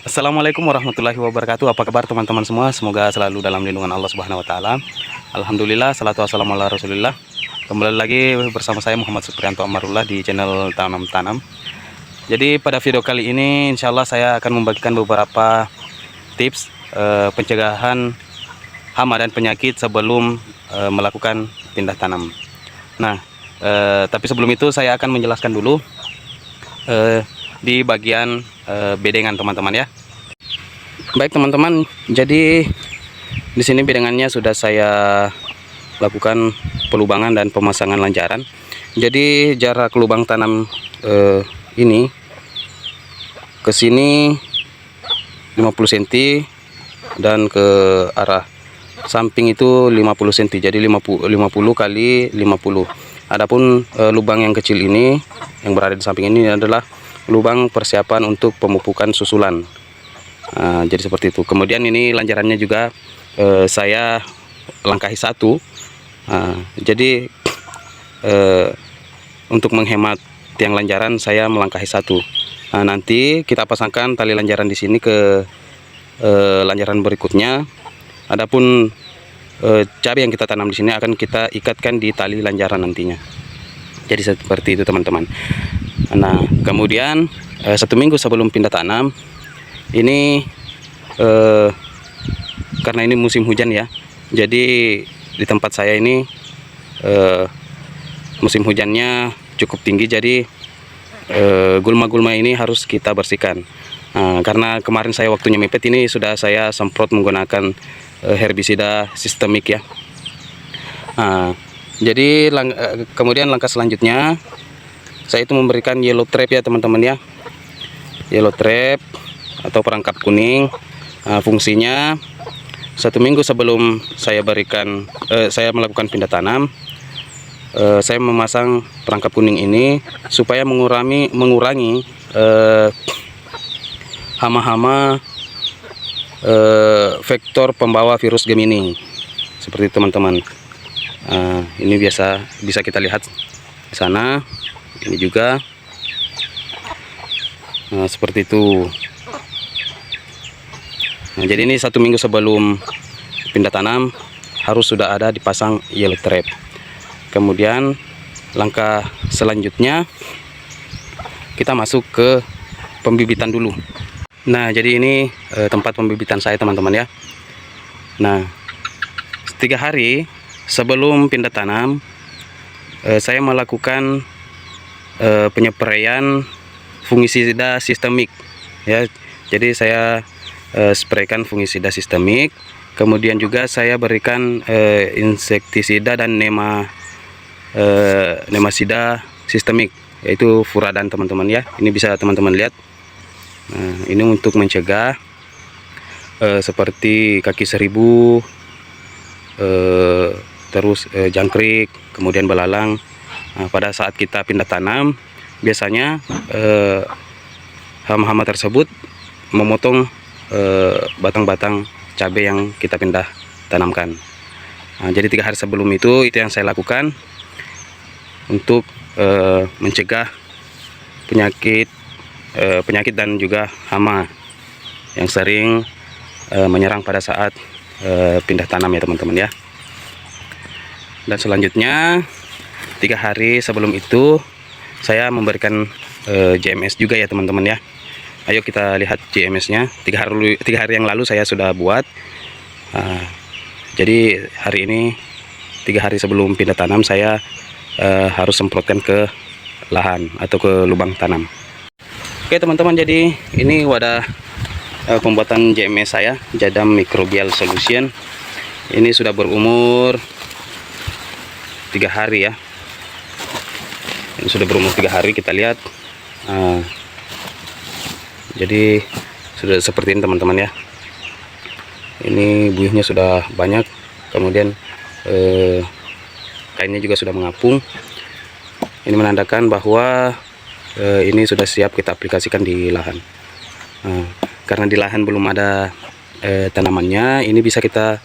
Assalamualaikum warahmatullahi wabarakatuh. Apa kabar teman-teman semua? Semoga selalu dalam lindungan Allah Subhanahu wa taala. Alhamdulillah, salatu wassalamu ala Rasulillah. Kembali lagi bersama saya Muhammad Supriyanto Amarullah di channel Tanam Tanam. Jadi pada video kali ini insya Allah saya akan membagikan beberapa tips pencegahan hama dan penyakit sebelum melakukan pindah tanam. Nah, tapi sebelum itu saya akan menjelaskan dulu di bagian bedengan teman-teman ya. Baik teman-teman, jadi di sini bedengannya sudah saya lakukan pelubangan dan pemasangan lanjaran. Jadi jarak lubang tanam ini ke sini 50 cm dan ke arah samping itu 50 cm. Jadi 50 kali 50. Adapun lubang yang kecil ini yang berada di samping ini adalah lubang persiapan untuk pemupukan susulan. Jadi seperti itu. Kemudian ini lanjarannya juga saya langkahi satu. Jadi untuk menghemat tiang lanjaran saya melangkahi satu. Nanti kita pasangkan tali lanjaran di sini ke lanjaran berikutnya. Adapun cabai yang kita tanam di sini akan kita ikatkan di tali lanjaran nantinya. Jadi seperti itu teman-teman. Nah, kemudian 1 minggu sebelum pindah tanam ini karena ini musim hujan ya, jadi di tempat saya ini musim hujannya cukup tinggi, jadi gulma-gulma ini harus kita bersihkan. Karena kemarin saya waktunya mepet ini sudah saya semprot menggunakan herbisida sistemik ya. Jadi kemudian langkah selanjutnya saya itu memberikan yellow trap ya teman-teman ya. Yellow trap atau perangkap kuning. Fungsinya 1 minggu sebelum saya berikan saya melakukan pindah tanam, saya memasang perangkap kuning ini supaya mengurangi hama-hama vektor pembawa virus Gemini. Seperti itu teman-teman. Ini bisa kita lihat di sana. Ini juga seperti itu. Jadi ini 1 minggu sebelum pindah tanam harus sudah ada dipasang yellow trap. Kemudian langkah selanjutnya kita masuk ke pembibitan dulu. Nah, jadi ini tempat pembibitan saya teman-teman ya. Nah, 3 hari sebelum pindah tanam saya melakukan penyepraian fungisida sistemik ya. Jadi saya spraykan fungisida sistemik, kemudian juga saya berikan insektisida dan nemasida sistemik, yaitu furadan teman-teman ya. Ini bisa teman-teman lihat. Nah, ini untuk mencegah seperti kaki seribu, terus jangkrik, kemudian belalang. Pada saat kita pindah tanam biasanya hama-hama tersebut memotong batang-batang cabai yang kita pindah tanamkan. Jadi 3 hari sebelum itu yang saya lakukan untuk mencegah penyakit dan juga hama yang sering menyerang pada saat pindah tanam ya teman-teman ya. Dan selanjutnya 3 hari sebelum itu saya memberikan JMS juga ya teman-teman ya. Ayo kita lihat JMS-nya. 3 hari yang lalu saya sudah buat. Jadi hari ini 3 hari sebelum pindah tanam saya harus semprotkan ke lahan atau ke lubang tanam. Oke teman-teman, jadi ini wadah pembuatan JMS saya, Jadam Microbial Solution. Ini sudah berumur 3 hari ya. Ini sudah berumur 3 hari, kita lihat. Jadi sudah seperti ini teman-teman ya. Ini buihnya sudah banyak, kemudian kainnya juga sudah mengapung. Ini menandakan bahwa ini sudah siap kita aplikasikan di lahan. Karena di lahan belum ada tanamannya, ini bisa kita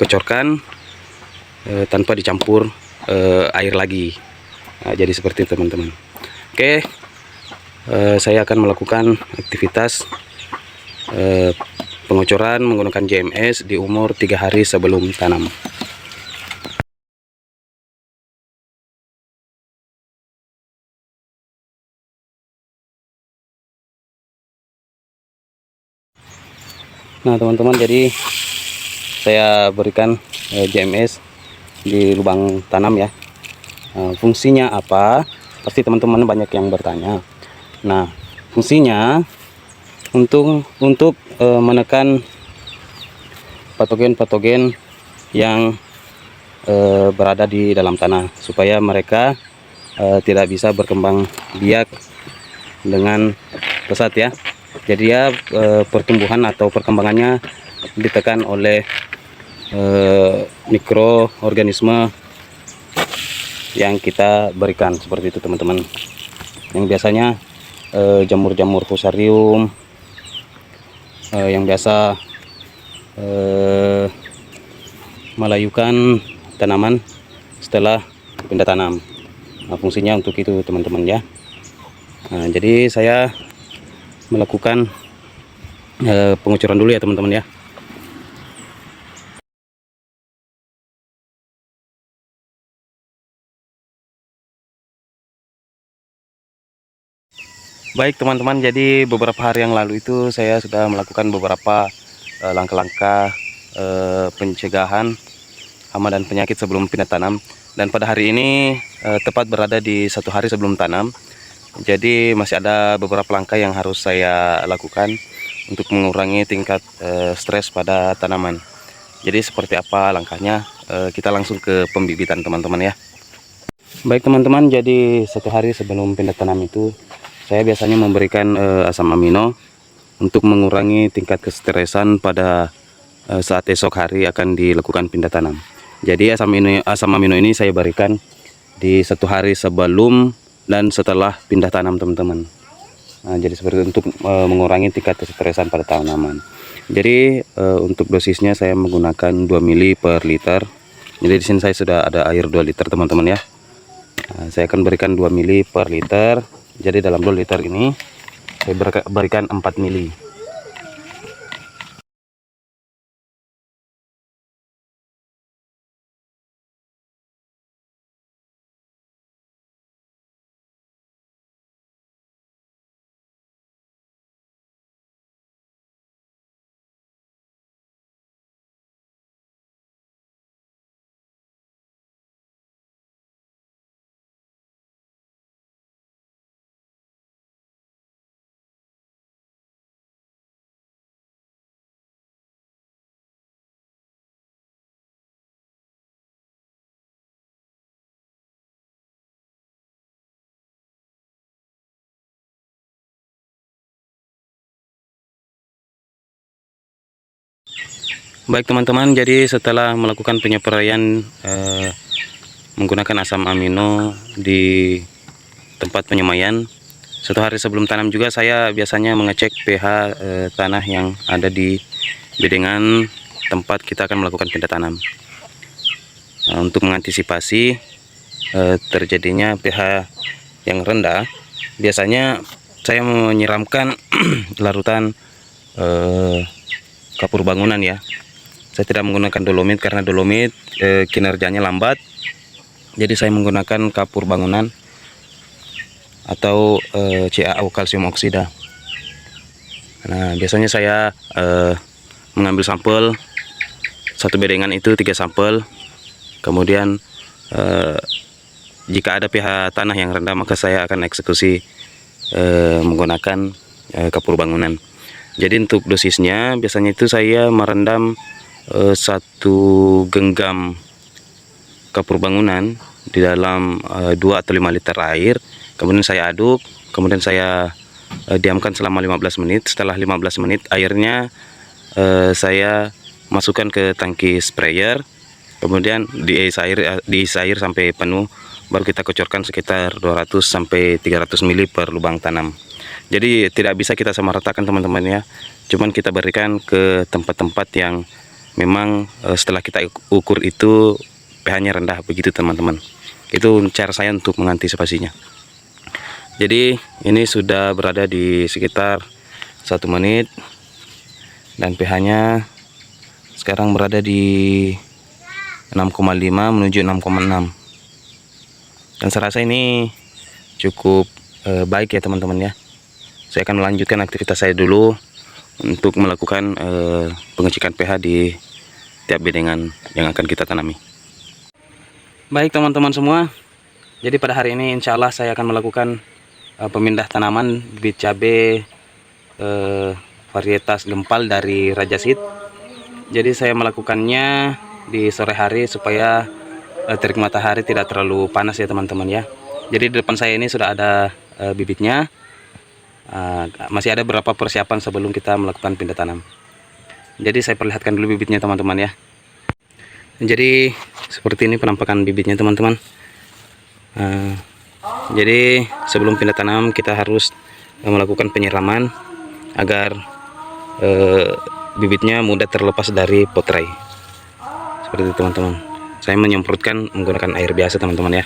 kocorkan tanpa dicampur air lagi. Jadi seperti itu teman-teman. Oke, saya akan melakukan aktivitas pengocoran menggunakan JMS di umur 3 hari sebelum tanam. Nah teman-teman, jadi saya berikan JMS di lubang tanam ya. Fungsinya apa? Pasti teman-teman banyak yang bertanya. Nah, fungsinya untuk menekan patogen-patogen yang berada di dalam tanah, supaya mereka tidak bisa berkembang biak dengan pesat ya. Jadi ya pertumbuhan atau perkembangannya ditekan oleh mikroorganisme yang kita berikan, seperti itu teman-teman. Yang biasanya jamur-jamur fusarium, yang biasa melayukan tanaman setelah pindah tanam. Nah, fungsinya untuk itu teman-teman ya. Nah, jadi saya melakukan pengucuran dulu ya teman-teman ya. Baik teman-teman, jadi beberapa hari yang lalu itu saya sudah melakukan beberapa langkah-langkah pencegahan hama dan penyakit sebelum pindah tanam. Dan pada hari ini tepat berada di 1 hari sebelum tanam. Jadi masih ada beberapa langkah yang harus saya lakukan untuk mengurangi tingkat stres pada tanaman. Jadi seperti apa langkahnya? Kita langsung ke pembibitan teman-teman ya. Baik teman-teman, jadi 1 hari sebelum pindah tanam itu saya biasanya memberikan asam amino untuk mengurangi tingkat kestresan pada saat esok hari akan dilakukan pindah tanam. Jadi asam amino ini saya berikan di 1 hari sebelum dan setelah pindah tanam teman-teman. Nah, jadi seperti itu, untuk mengurangi tingkat kestresan pada tanaman. Jadi untuk dosisnya saya menggunakan 2 ml per liter. Jadi di sini saya sudah ada air 2 liter teman-teman ya. Nah, saya akan berikan 2 ml per liter. Jadi dalam 2 liter ini saya berikan 4 ml. Baik teman-teman, jadi setelah melakukan penyepraian menggunakan asam amino di tempat penyemaian, 1 hari sebelum tanam juga saya biasanya mengecek pH tanah yang ada di bedengan tempat kita akan melakukan pindah tanam. Nah, untuk mengantisipasi terjadinya pH yang rendah, biasanya saya menyiramkan larutan kapur bangunan ya. Saya tidak menggunakan dolomit karena dolomit kinerjanya lambat. Jadi saya menggunakan kapur bangunan atau CaO, kalsium oksida. Nah, biasanya saya mengambil sampel satu bedengan itu 3 sampel. Kemudian jika ada pH tanah yang rendah, maka saya akan eksekusi menggunakan kapur bangunan. Jadi untuk dosisnya biasanya itu saya merendam 1 genggam kapur bangunan di dalam 2 atau 5 liter air. Kemudian saya aduk, kemudian saya diamkan selama 15 menit. Setelah 15 menit airnya saya masukkan ke tangki sprayer, kemudian diisi air sampai penuh, baru kita kocorkan sekitar 200 sampai 300 ml per lubang tanam. Jadi tidak bisa kita samaratakan teman-teman ya, cuman kita berikan ke tempat-tempat yang memang setelah kita ukur itu pH-nya rendah, begitu teman-teman. Itu cara saya untuk mengantisipasinya. Jadi ini sudah berada di sekitar 1 menit dan pH-nya sekarang berada di 6,5 menuju 6,6. Dan saya rasa ini cukup baik ya teman-teman ya. Saya akan melanjutkan aktivitas saya dulu untuk melakukan pengecekan pH di tiap bedengan yang akan kita tanami. Baik teman-teman semua, jadi pada hari ini insya Allah saya akan melakukan pemindah tanaman bibit cabai varietas gempal dari Raja Seed. Jadi saya melakukannya di sore hari supaya terik matahari tidak terlalu panas ya teman-teman ya. Jadi di depan saya ini sudah ada bibitnya. Masih ada beberapa persiapan sebelum kita melakukan pindah tanam. Jadi saya perlihatkan dulu bibitnya teman-teman ya. Jadi seperti ini penampakan bibitnya teman-teman. Jadi sebelum pindah tanam kita harus melakukan penyiraman agar bibitnya mudah terlepas dari potray. Seperti itu teman-teman. Saya menyemprotkan menggunakan air biasa teman-teman ya.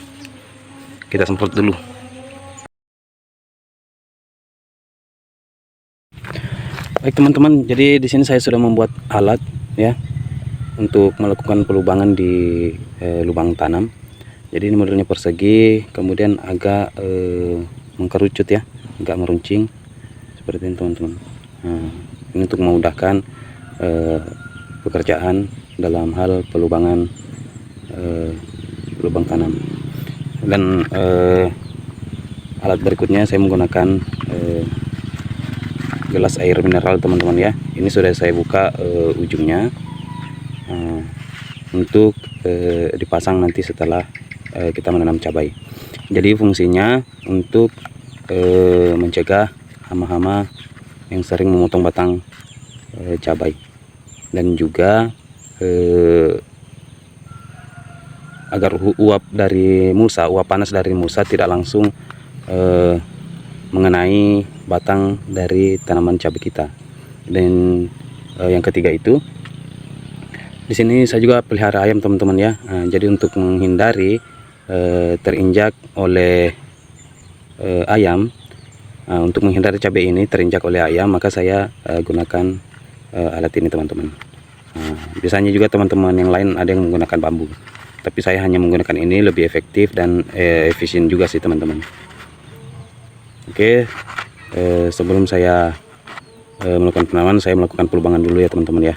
Kita semprot dulu. Baik teman-teman, jadi di sini saya sudah membuat alat ya untuk melakukan pelubangan di lubang tanam. Jadi ini modelnya persegi, kemudian agak mengkerucut ya, agak meruncing seperti ini teman-teman. Ini untuk memudahkan pekerjaan dalam hal pelubangan lubang tanam. Dan alat berikutnya saya menggunakan gelas air mineral teman-teman ya. Ini sudah saya buka ujungnya untuk dipasang nanti setelah kita menanam cabai. Jadi fungsinya untuk mencegah hama-hama yang sering memotong batang cabai, dan juga agar uap panas dari mulsa tidak langsung mengenai batang dari tanaman cabai kita. Dan yang ketiga itu, di sini saya juga pelihara ayam teman-teman ya. Jadi untuk menghindari terinjak oleh ayam, untuk menghindari cabai ini terinjak oleh ayam, maka saya gunakan alat ini teman-teman. Biasanya juga teman-teman yang lain ada yang menggunakan bambu, tapi saya hanya menggunakan ini, lebih efektif dan efisien juga sih teman-teman. Oke, sebelum saya melakukan penanaman, saya melakukan pelubangan dulu ya teman-teman ya.